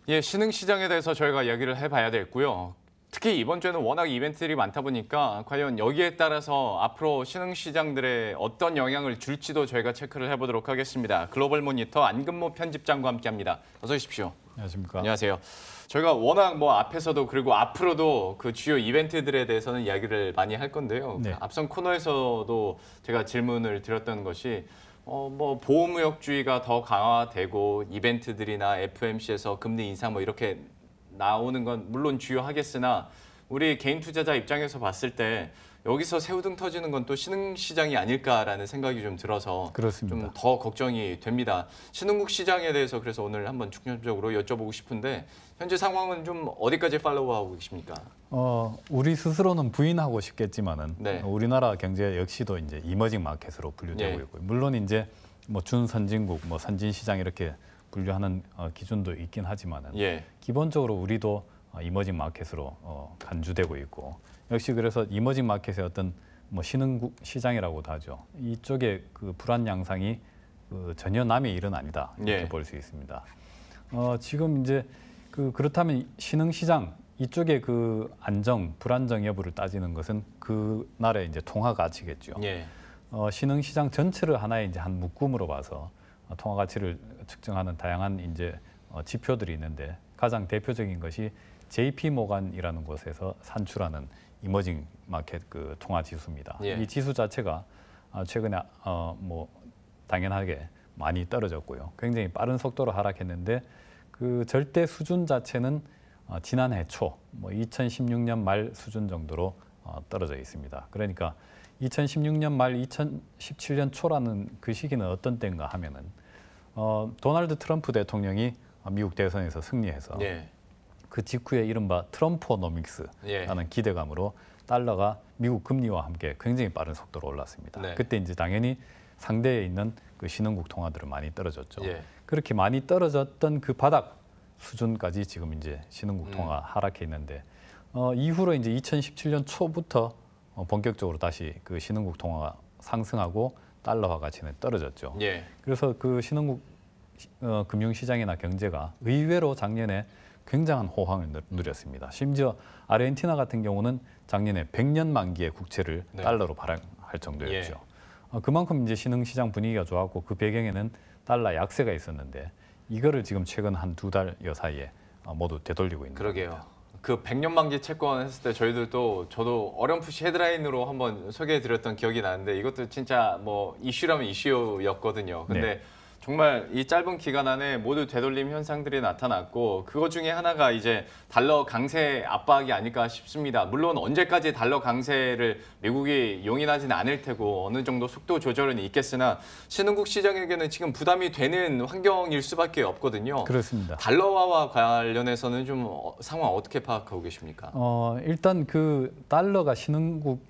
예, 신흥시장에 대해서 저희가 이야기를 해봐야 되겠고요. 특히 이번 주에는 워낙 이벤트들이 많다 보니까 과연 여기에 따라서 앞으로 신흥시장들에 어떤 영향을 줄지도 저희가 체크를 해보도록 하겠습니다. 글로벌 모니터 안근모 편집장과 함께합니다. 어서 오십시오. 안녕하십니까. 안녕하세요. 저희가 워낙 앞에서도 그리고 앞으로도 그 주요 이벤트들에 대해서는 이야기를 많이 할 건데요. 네. 앞선 코너에서도 제가 질문을 드렸던 것이 보호무역주의가 더 강화되고 이벤트들이나 FOMC에서 금리 인상 이렇게 나오는 건 물론 주요하겠으나 우리 개인 투자자 입장에서 봤을 때 여기서 새우등 터지는 건 또 신흥시장이 아닐까라는 생각이 좀 들어서 그렇습니다. 좀 더 걱정이 됩니다. 신흥국 시장에 대해서 그래서 오늘 한번 중점적으로 여쭤보고 싶은데 현재 상황은 좀 어디까지 팔로우하고 계십니까? 우리 스스로는 부인하고 싶겠지만은 네. 우리나라 경제 역시도 이제 이머징 마켓으로 분류되고 네. 있고요. 물론 이제 준선진국, 선진시장 이렇게 분류하는 기준도 있긴 하지만은 예. 기본적으로 우리도 이머징 마켓으로 간주되고 있고 역시 그래서 이머징 마켓의 어떤 신흥국 시장이라고도 하죠. 이쪽에 그 불안 양상이 전혀 남의 일은 아니다 이렇게 예. 볼 수 있습니다. 지금 이제 그렇다면 신흥시장 이쪽에 그 불안정 여부를 따지는 것은 그 나라의 이제 통화 가치겠죠. 예. 신흥시장 전체를 하나의 이제 한 묶음으로 봐서 통화 가치를 측정하는 다양한 이제 지표들이 있는데 가장 대표적인 것이 JP 모간이라는 곳에서 산출하는 이머징 마켓 그 통화 지수입니다. 예. 이 지수 자체가 최근에 당연하게 많이 떨어졌고요. 굉장히 빠른 속도로 하락했는데 그 절대 수준 자체는 지난해 초 2016년 말 수준 정도로 떨어져 있습니다. 그러니까 2016년 말 2017년 초라는 그 시기는 어떤 때인가 하면은 도널드 트럼프 대통령이 미국 대선에서 승리해서 예. 그 직후에 이른바 트럼포노믹스라는 예. 기대감으로 달러가 미국 금리와 함께 굉장히 빠른 속도로 올랐습니다. 네. 그때 이제 당연히 상대에 있는 그 신흥국 통화들은 많이 떨어졌죠. 예. 그렇게 많이 떨어졌던 그 바닥 수준까지 지금 이제 신흥국 통화가 하락해 있는데 이후로 이제 2017년 초부터 본격적으로 다시 그 신흥국 통화가 상승하고 달러화 가치는 떨어졌죠. 예. 그래서 그 신흥국 금융시장이나 경제가 의외로 작년에 굉장한 호황을 누렸습니다. 심지어 아르헨티나 같은 경우는 작년에 100년 만기의 국채를 네. 달러로 발행할 정도였죠. 그만큼 이제 신흥시장 분위기가 좋았고 그 배경에는 달러 약세가 있었는데 이거를 지금 최근 한 2달여 사이에 모두 되돌리고 있는 그러게요. 겁니다. 그 100년 만기 채권 했을 때 저도 어렴풋이 헤드라인으로 한번 소개해드렸던 기억이 나는데 이것도 진짜 이슈라면 이슈였거든요. 근데 네. 정말 이 짧은 기간 안에 모두 되돌림 현상들이 나타났고 그것 중에 하나가 이제 달러 강세 압박이 아닐까 싶습니다. 물론 언제까지 달러 강세를 미국이 용인하지는 않을 테고 어느 정도 속도 조절은 있겠으나 신흥국 시장에게는 지금 부담이 되는 환경일 수밖에 없거든요. 그렇습니다. 달러화와 관련해서는 좀 상황 어떻게 파악하고 계십니까? 일단 그 달러가 신흥국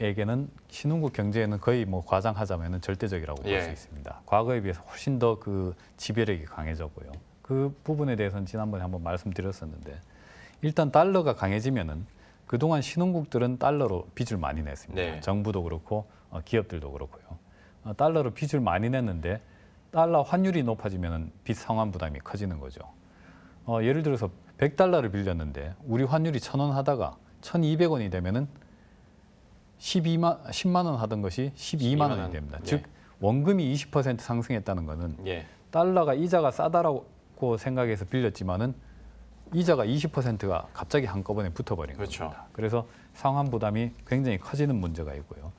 경제에는 거의 과장하자면 절대적이라고 볼 수 예. 있습니다. 과거에 비해서 훨씬 더 그 지배력이 강해졌고요. 그 부분에 대해서는 지난번에 한번 말씀드렸었는데 일단 달러가 강해지면은 그동안 신흥국들은 달러로 빚을 많이 냈습니다. 네. 정부도 그렇고 기업들도 그렇고요. 달러로 빚을 많이 냈는데 달러 환율이 높아지면은 빚 상환 부담이 커지는 거죠. 예를 들어서 100달러를 빌렸는데 우리 환율이 1,000원 하다가 1,200원이 되면은 10만 원 하던 것이 12만 원이 됩니다. 예. 즉 원금이 20% 상승했다는 것은 예. 달러가 이자가 싸다라고 생각해서 빌렸지만은 이자가 20%가 갑자기 한꺼번에 붙어버린 그렇죠. 겁니다. 그래서 상환 부담이 굉장히 커지는 문제가 있고요.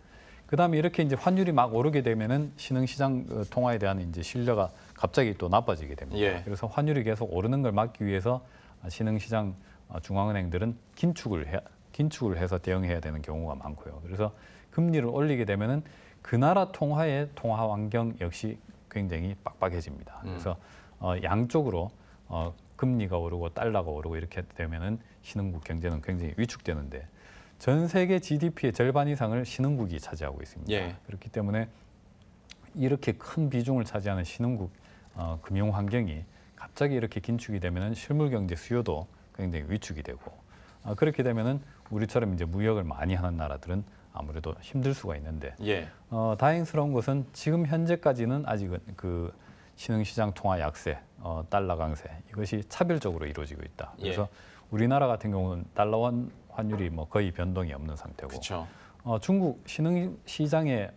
그다음에 이렇게 이제 환율이 막 오르게 되면은 신흥시장 통화에 대한 이제 신뢰가 갑자기 또 나빠지게 됩니다. 예. 그래서 환율이 계속 오르는 걸 막기 위해서 신흥시장 중앙은행들은 긴축을 해서 대응해야 되는 경우가 많고요. 그래서 금리를 올리게 되면은 그 나라 통화의 통화 환경 역시 굉장히 빡빡해집니다. 그래서 양쪽으로 금리가 오르고 달러가 오르고 이렇게 되면은 신흥국 경제는 굉장히 위축되는데 전 세계 GDP의 절반 이상을 신흥국이 차지하고 있습니다. 예. 그렇기 때문에 이렇게 큰 비중을 차지하는 신흥국 금융 환경이 갑자기 이렇게 긴축이 되면은 실물 경제 수요도 굉장히 위축이 되고 그렇게 되면은 우리처럼 이제 무역을 많이 하는 나라들은 아무래도 힘들 수가 있는데 예. 다행스러운 것은 지금 현재까지는 아직은 그 신흥시장 통화 약세, 달러 강세 이것이 차별적으로 이루어지고 있다. 그래서 우리나라 같은 경우는 달러 환율이 뭐 거의 변동이 없는 상태고 그렇죠. 중국 신흥시장의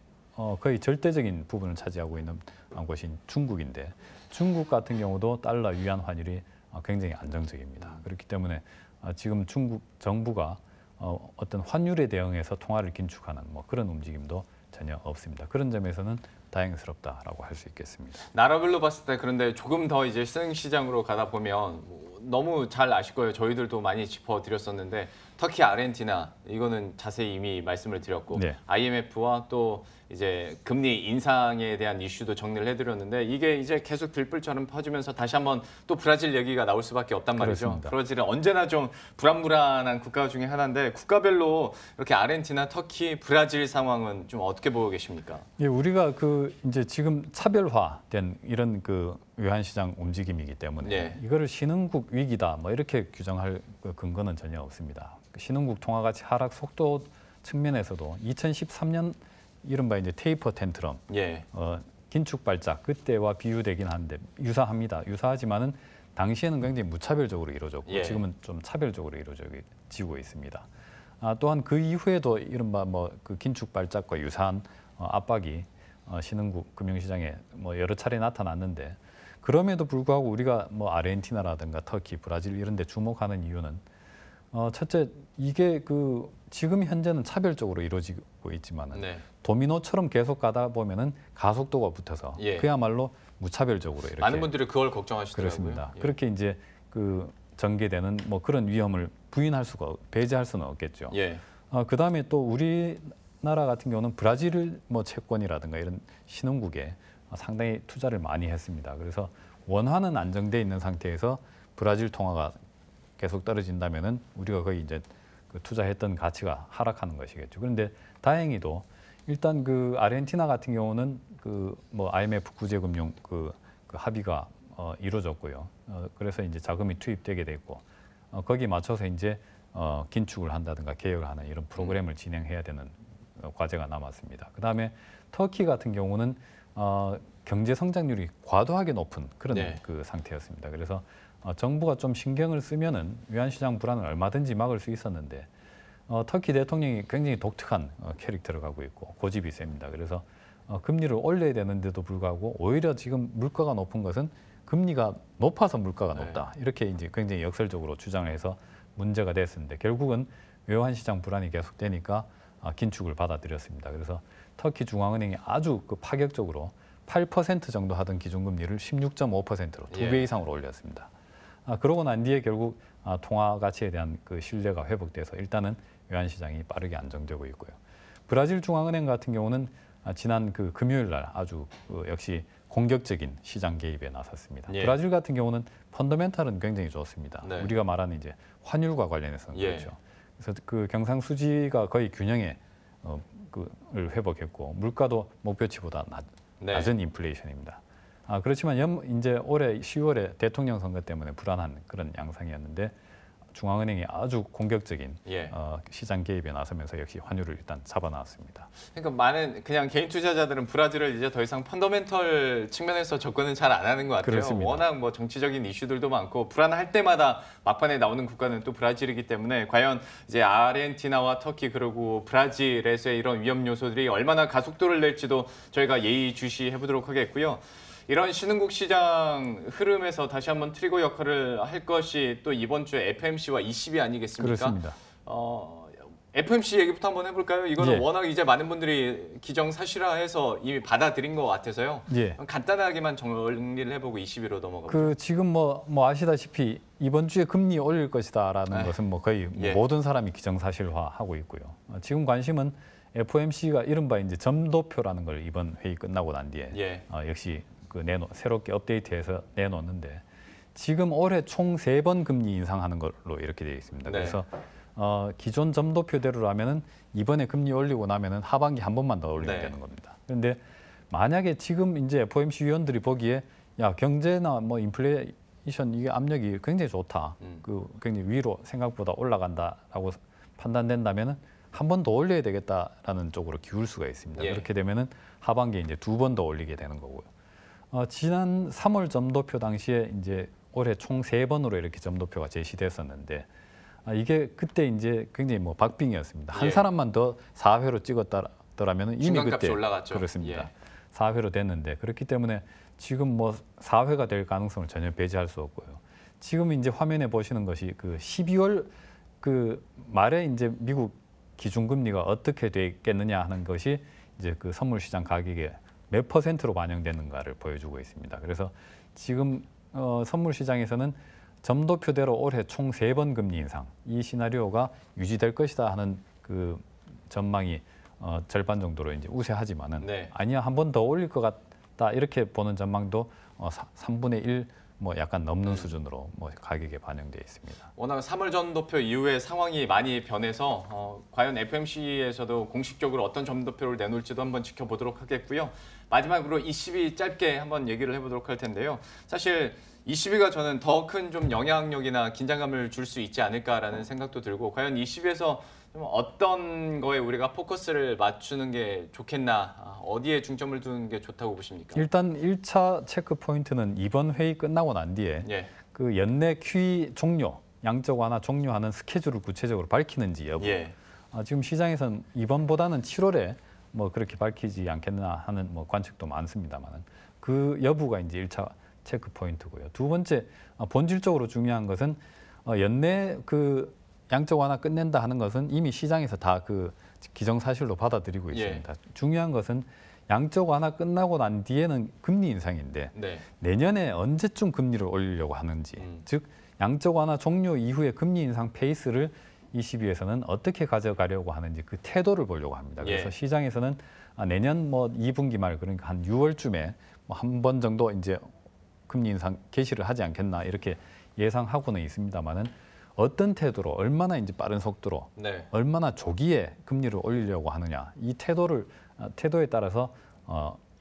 거의 절대적인 부분을 차지하고 있는 곳인 중국인데 중국 같은 경우도 달러 위안 환율이 굉장히 안정적입니다. 그렇기 때문에 지금 중국 정부가 어떤 환율에 대응해서 통화를 긴축하는 뭐 그런 움직임도 전혀 없습니다. 그런 점에서는 다행스럽다라고 할 수 있겠습니다. 나라별로 봤을 때 그런데 조금 더 이제 신흥시장으로 가다 보면 너무 잘 아실 거예요. 저희들도 많이 짚어드렸었는데 터키, 아르헨티나 이거는 자세히 이미 말씀을 드렸고 네. IMF와 또 이제 금리 인상에 대한 이슈도 정리를 해드렸는데 이게 이제 계속 들불처럼 퍼지면서 다시 한번 또 브라질 얘기가 나올 수밖에 없단 말이죠. 그렇습니다. 브라질은 언제나 좀 불안불안한 국가 중에 하나인데 국가별로 이렇게 아르헨티나, 터키, 브라질 상황은 좀 어떻게 보고 계십니까? 예, 우리가 그 이제 지금 차별화된 이런 그 외환시장 움직임이기 때문에 네. 이거를 신흥국 위기다 뭐 이렇게 규정할 근거는 전혀 없습니다. 신흥국 통화 가치 하락 속도 측면에서도 2013년 이른바 이제 테이퍼 텐트럼, 예. 긴축 발작 그때와 비유되긴 한데 유사합니다. 유사하지만은 당시에는 굉장히 무차별적으로 이루어졌고 예. 지금은 좀 차별적으로 이루어지고 있습니다. 또한 그 이후에도 이른바 뭐 그 긴축 발작과 유사한 압박이 신흥국 금융시장에 뭐 여러 차례 나타났는데 그럼에도 불구하고 우리가 뭐 아르헨티나라든가 터키, 브라질 이런 데 주목하는 이유는 첫째 이게 그 지금 현재는 차별적으로 이루어지고 있지만은 네. 도미노처럼 계속 가다 보면은 가속도가 붙어서 예. 그야말로 무차별적으로 이렇게 많은 분들이 그걸 걱정하시더라고요. 그렇습니다. 예. 그렇게 이제 그 전개되는 뭐 그런 위험을 배제할 수는 없겠죠. 예. 그 다음에 또 우리나라 같은 경우는 브라질 뭐 채권이라든가 이런 신흥국에 상당히 투자를 많이 했습니다. 그래서 원화는 안정돼 있는 상태에서 브라질 통화가 계속 떨어진다면은 우리가 거의 이제 그 투자했던 가치가 하락하는 것이겠죠. 그런데 다행히도 일단 그 아르헨티나 같은 경우는 그 뭐 IMF 구제금융 그 합의가 이루어졌고요. 그래서 이제 자금이 투입되게 됐고 거기에 맞춰서 이제 긴축을 한다든가 개혁을 하는 이런 프로그램을 진행해야 되는 과제가 남았습니다. 그다음에 터키 같은 경우는 경제 성장률이 과도하게 높은 그런 네. 그 상태였습니다. 그래서 정부가 좀 신경을 쓰면은 외환시장 불안을 얼마든지 막을 수 있었는데 터키 대통령이 굉장히 독특한 캐릭터를 갖고 있고 고집이 셉니다. 그래서 금리를 올려야 되는데도 불구하고 오히려 지금 물가가 높은 것은 금리가 높아서 물가가 높다. 이렇게 이제 굉장히 역설적으로 주장을 해서 문제가 됐었는데 결국은 외환시장 불안이 계속되니까 긴축을 받아들였습니다. 그래서 터키 중앙은행이 아주 그 파격적으로 8% 정도 하던 기준금리를 16.5%로 2배 이상으로 올렸습니다. 그러고 난 뒤에 결국 통화 가치에 대한 그 신뢰가 회복돼서 일단은 외환시장이 빠르게 안정되고 있고요. 브라질 중앙은행 같은 경우는 지난 그 금요일 날 아주 역시 공격적인 시장 개입에 나섰습니다. 예. 브라질 같은 경우는 펀더멘탈은 굉장히 좋습니다. 네. 우리가 말하는 이제 환율과 관련해서는 예. 그렇죠. 그래서 그 경상수지가 거의 균형에 를 회복했고 물가도 목표치보다 네. 낮은 인플레이션입니다. 그렇지만 이제 올해 10월에 대통령 선거 때문에 불안한 그런 양상이었는데 중앙은행이 아주 공격적인 예. 시장 개입에 나서면서 역시 환율을 일단 잡아놨습니다. 그러니까 많은 그냥 개인 투자자들은 브라질을 이제 더 이상 펀더멘털 측면에서 접근은 잘 안 하는 것 같아요. 그렇습니다. 워낙 뭐 정치적인 이슈들도 많고 불안할 때마다 막판에 나오는 국가는 또 브라질이기 때문에 과연 이제 아르헨티나와 터키 그리고 브라질에서의 이런 위험 요소들이 얼마나 가속도를 낼지도 저희가 예의주시해 보도록 하겠고요. 이런 신흥국 시장 흐름에서 다시 한번 트리거 역할을 할 것이 또 이번 주에 FMC와 ECB 아니겠습니까? 그렇습니다. FMC 얘기부터 한번 해볼까요? 이거는 예. 워낙 이제 많은 분들이 기정사실화해서 이미 받아들인 것 같아서요. 예. 간단하게만 정리를 해보고 ECB로 넘어가보죠. 그 지금 뭐 아시다시피 이번 주에 금리 올릴 것이다라는 것은 뭐 거의 예. 모든 사람이 기정사실화하고 있고요. 지금 관심은 FOMC가 이른바 이제 점도표라는 걸 이번 회의 끝나고 난 뒤에 예. 역시 그 새롭게 업데이트해서 내놓는데 지금 올해 총 3번 금리 인상하는 걸로 이렇게 되어 있습니다. 네. 그래서 기존 점도표대로라면은 이번에 금리 올리고 나면은 하반기 한 번만 더 올리면 네. 되는 겁니다. 그런데 만약에 지금 이제 FOMC 위원들이 보기에 야 경제나 뭐 인플레이션 이게 압력이 굉장히 좋다. 그 굉장히 위로 생각보다 올라간다라고 판단된다면은 한 번 더 올려야 되겠다라는 쪽으로 기울 수가 있습니다. 예. 그렇게 되면은 하반기에 이제 2번 더 올리게 되는 거고요. 지난 3월 점도표 당시에 이제 올해 총 3번으로 이렇게 점도표가 제시됐었는데 이게 그때 이제 굉장히 뭐 박빙이었습니다. 한 예. 사람만 더 4회로 찍었더라면 이미 중간값이 그때 올라갔죠. 그렇습니다. 예. 4회로 됐는데 그렇기 때문에 지금 뭐 4회가 될 가능성을 전혀 배제할 수 없고요. 지금 이제 화면에 보시는 것이 그 12월 그 말에 이제 미국 기준금리가 어떻게 되겠느냐 하는 것이 이제 그 선물 시장 가격에 몇 %로 반영되는가를 보여주고 있습니다. 그래서 지금 선물 시장에서는 점도표대로 올해 총 3번 금리 인상 이 시나리오가 유지될 것이다 하는 그 전망이 절반 정도로 이제 우세하지만은 네. 아니야 한 번 더 올릴 것 같다 이렇게 보는 전망도 3분의 1 뭐 약간 넘는 수준으로 뭐 가격에 반영되어 있습니다. 워낙 3월 점도표 이후에 상황이 많이 변해서 과연 FMC에서도 공식적으로 어떤 점도표를 내놓을지도 한번 지켜보도록 하겠고요. 마지막으로 ECB 짧게 한번 얘기를 해보도록 할 텐데요. 사실 ECB가 저는 더 큰 좀 영향력이나 긴장감을 줄 수 있지 않을까라는 생각도 들고 과연 ECB에서 좀 어떤 거에 우리가 포커스를 맞추는 게 좋겠나 어디에 중점을 두는 게 좋다고 보십니까? 일단 1차 체크 포인트는 이번 회의 끝나고 난 뒤에 예. 그 연내 QE 종료, 양적 완화 종료하는 스케줄을 구체적으로 밝히는지 여부. 예. 지금 시장에서는 이번보다는 7월에 뭐 그렇게 밝히지 않겠나 하는 뭐 관측도 많습니다만은 그 여부가 이제 1차 체크 포인트고요. 두 번째 본질적으로 중요한 것은 연내 그 양적 완화 끝낸다 하는 것은 이미 시장에서 다 그 기정사실로 받아들이고 있습니다. 중요한 것은 양적 완화 끝나고 난 뒤에는 금리 인상인데 네. 내년에 언제쯤 금리를 올리려고 하는지, 즉 양적 완화 종료 이후에 금리 인상 페이스를 ECB에서는 어떻게 가져가려고 하는지 그 태도를 보려고 합니다. 그래서 예. 시장에서는 내년 뭐 2분기 말 그러니까 한 6월쯤에 뭐 한 번 정도 이제 금리 인상 개시를 하지 않겠나 이렇게 예상하고는 있습니다만은 어떤 태도로 얼마나 이제 빠른 속도로 네. 얼마나 조기에 금리를 올리려고 하느냐 이 태도에 따라서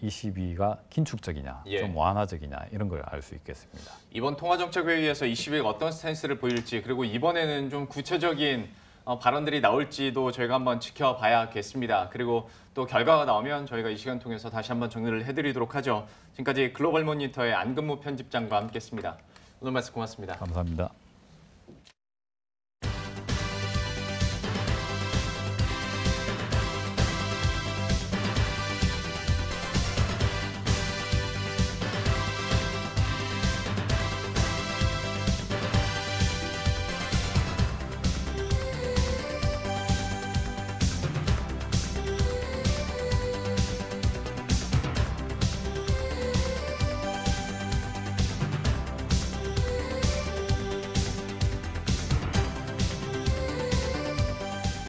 ECB가 긴축적이냐 예. 좀 완화적이냐 이런 걸 알 수 있겠습니다. 이번 통화정책회의에서 ECB가 어떤 스탠스를 보일지 그리고 이번에는 좀 구체적인 발언들이 나올지도 저희가 한번 지켜봐야겠습니다. 그리고 또 결과가 나오면 저희가 이 시간 통해서 다시 한번 정리를 해드리도록 하죠. 지금까지 글로벌 모니터의 안근무 편집장과 함께했습니다. 오늘 말씀 고맙습니다. 감사합니다.